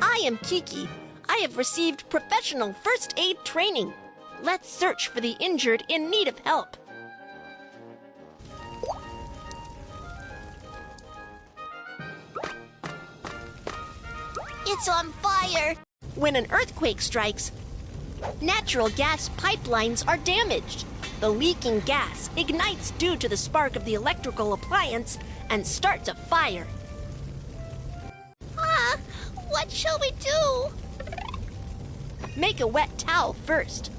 I am Kiki. I have received professional first aid training. Let's search for the injured in need of help. It's on fire! When an earthquake strikes, natural gas pipelines are damaged. The leaking gas ignites due to the spark of the electrical appliance and starts a fire. What shall we do? Make a wet towel first.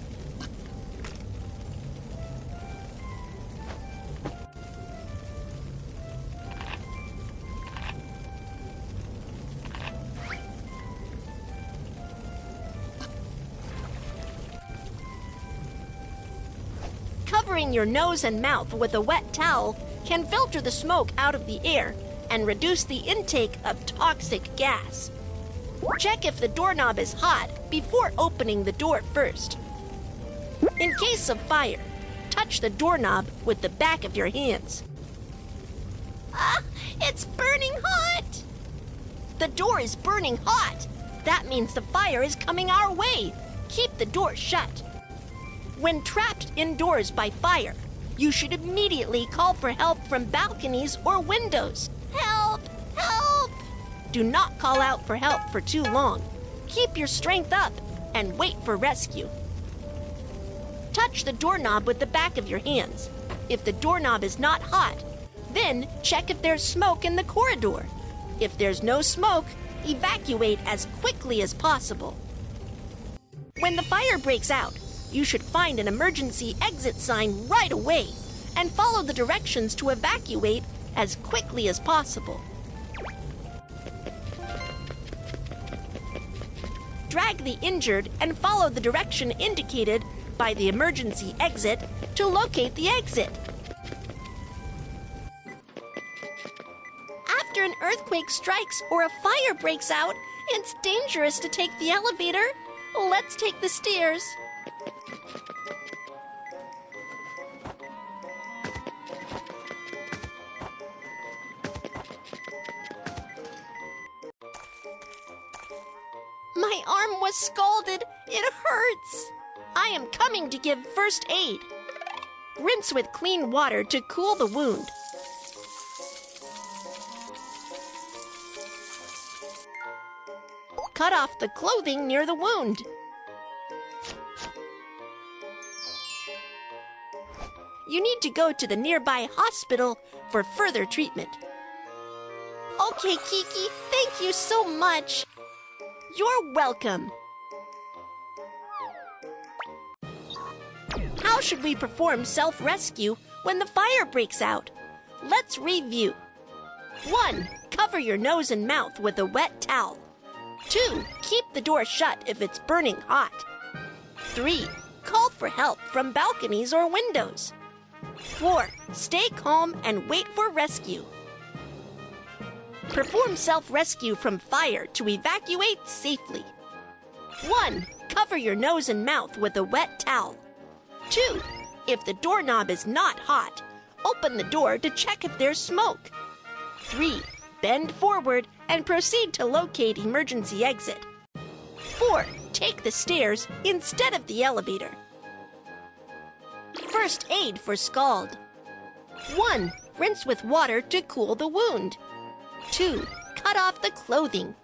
Covering your nose and mouth with a wet towel can filter the smoke out of the air and reduce the intake of toxic gas. Check if the doorknob is hot before opening the door first. In case of fire, touch the doorknob with the back of your hands. It's burning hot! The door is burning hot. That means the fire is coming our way. Keep the door shut. When trapped indoors by fire, you should immediately call for help from balconies or windows. Help! Help! Do not call out for help for too long. Keep your strength up and wait for rescue. Touch the doorknob with the back of your hands. If the doorknob is not hot, then check if there's smoke in the corridor. If there's no smoke, evacuate as quickly as possible. When the fire breaks out, you should find an emergency exit sign right away and follow the directions to evacuate as quickly as possible. Drag the injured and follow the direction indicated by the emergency exit to locate the exit. After an earthquake strikes or a fire breaks out, it's dangerous to take the elevator. Let's take the stairs. My arm was scalded. It hurts. I am coming to give first aid. Rinse with clean water to cool the wound. Cut off the clothing near the wound. You need to go to the nearby hospital for further treatment. Okay, Kiki, thank you so much. You're welcome. How should we perform self-rescue when the fire breaks out? Let's review. 1. Cover your nose and mouth with a wet towel. 2. Keep the door shut if it's burning hot. 3. Call for help from balconies or windows. 4. Stay calm and wait for rescue. Perform self-rescue from fire to evacuate safely. 1. Cover your nose and mouth with a wet towel. 2. If the doorknob is not hot, open the door to check if there's smoke. 3. Bend forward and proceed to locate emergency exit. 4. Take the stairs instead of the elevator. First aid for scald. 1. Rinse with water to cool the wound. 2. Cut off the clothing.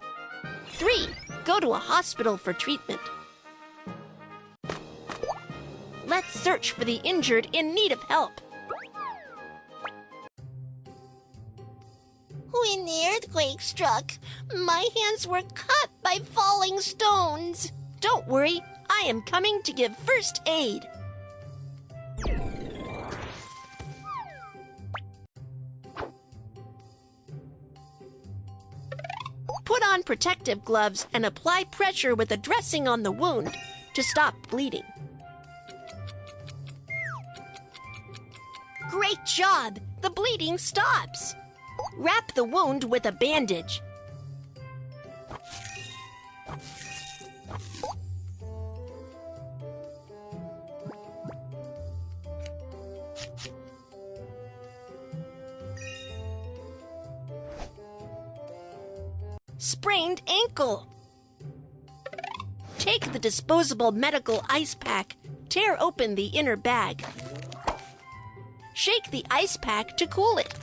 3. Go to a hospital for treatment. Let's search for the injured in need of help. When the earthquake struck, my hands were cut by falling stones. Don't worry, I am coming to give first aid. Put on protective gloves and apply pressure with a dressing on the wound to stop bleeding. Great job! The bleeding stops. Wrap the wound with a bandage. Sprained ankle. Take the disposable medical ice pack, tear open the inner bag. Shake the ice pack to cool it.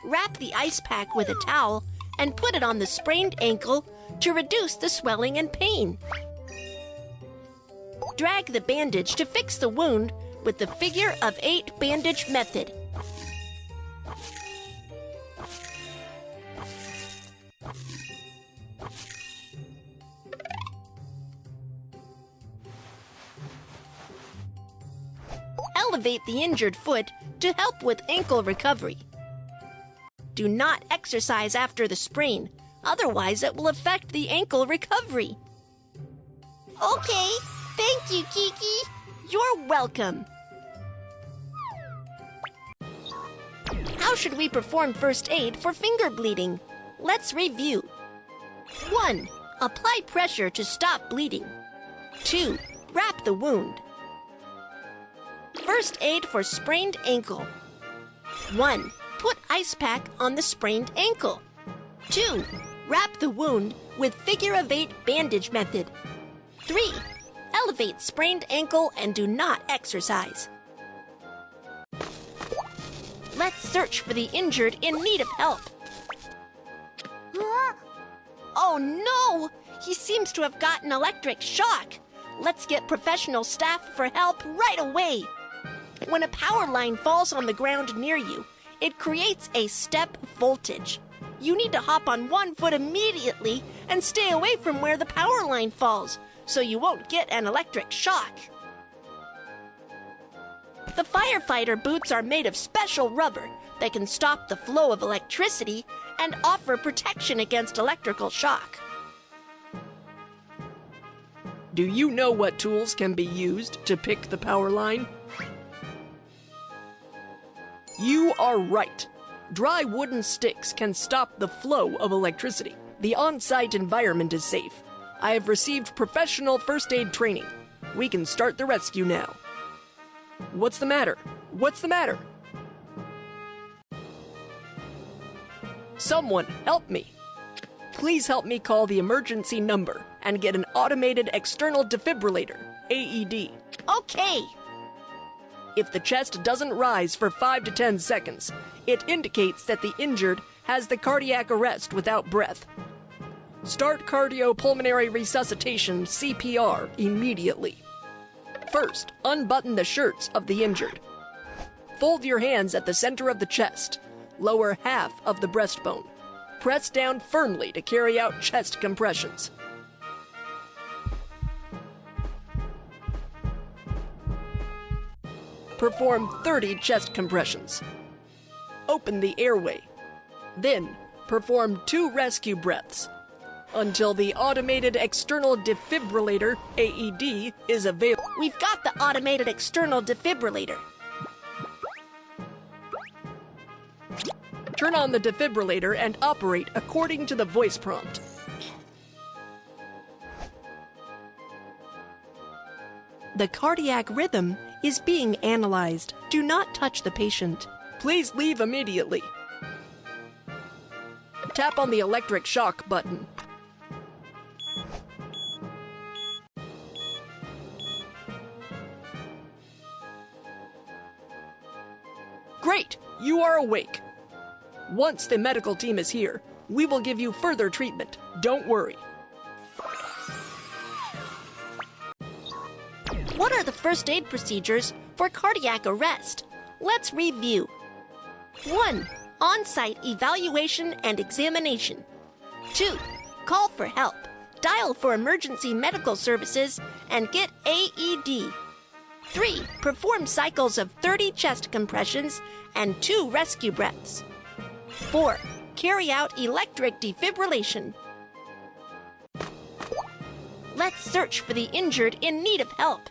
Wrap the ice pack with a towel and put it on the sprained ankle to reduce the swelling and pain. Drag the bandage to fix the wound with the figure-of-8 bandage method. Elevate the injured foot to help with ankle recovery. Do not exercise after the sprain, otherwise it will affect the ankle recovery. Okay, thank you, Kiki. You're welcome. How should we perform first aid for finger bleeding? Let's review. 1. Apply pressure to stop bleeding. 2. Wrap the wound. First aid for sprained ankle. 1. Put ice pack on the sprained ankle. 2. Wrap the wound with figure-of-8 bandage method. 3. Elevate sprained ankle and do not exercise. Let's search for the injured in need of help. Oh no! He seems to have gotten electric shock. Let's get professional staff for help right away. When a power line falls on the ground near you, it creates a step voltage. You need to hop on one foot immediately and stay away from where the power line falls, so you won't get an electric shock. The firefighter boots are made of special rubber that can stop the flow of electricity and offer protection against electrical shock. Do you know what tools can be used to pick the power line? You are right. Dry wooden sticks can stop the flow of electricity. The on-site environment is safe. I have received professional first aid training. We can start the rescue now. What's the matter? What's the matter? Someone help me. Please help me call the emergency number and get an automated external defibrillator, AED. Okay. If the chest doesn't rise for 5 to 10 seconds, it indicates that the injured has the cardiac arrest without breath. Start cardiopulmonary resuscitation, CPR, immediately. First, unbutton the shirts of the injured. Fold your hands at the center of the chest. Lower half of the breastbone. Press down firmly to carry out chest compressions. Perform 30 chest compressions. Open the airway. Then, perform 2 rescue breaths until the automated external defibrillator, AED, is available. We've got the automated external defibrillator. Turn on the defibrillator and operate according to the voice prompt. The cardiac rhythm is being analyzed. Do not touch the patient. Please leave immediately. Tap on the electric shock button. Great! You are awake. Once the medical team is here, we will give you further treatment. Don't worry. What are the first aid procedures for cardiac arrest? Let's review. 1. On-site evaluation and examination. 2. Call for help. Dial for emergency medical services and get AED. 3. Perform cycles of 30 chest compressions and 2 rescue breaths. 4. Carry out electric defibrillation. Let's search for the injured in need of help.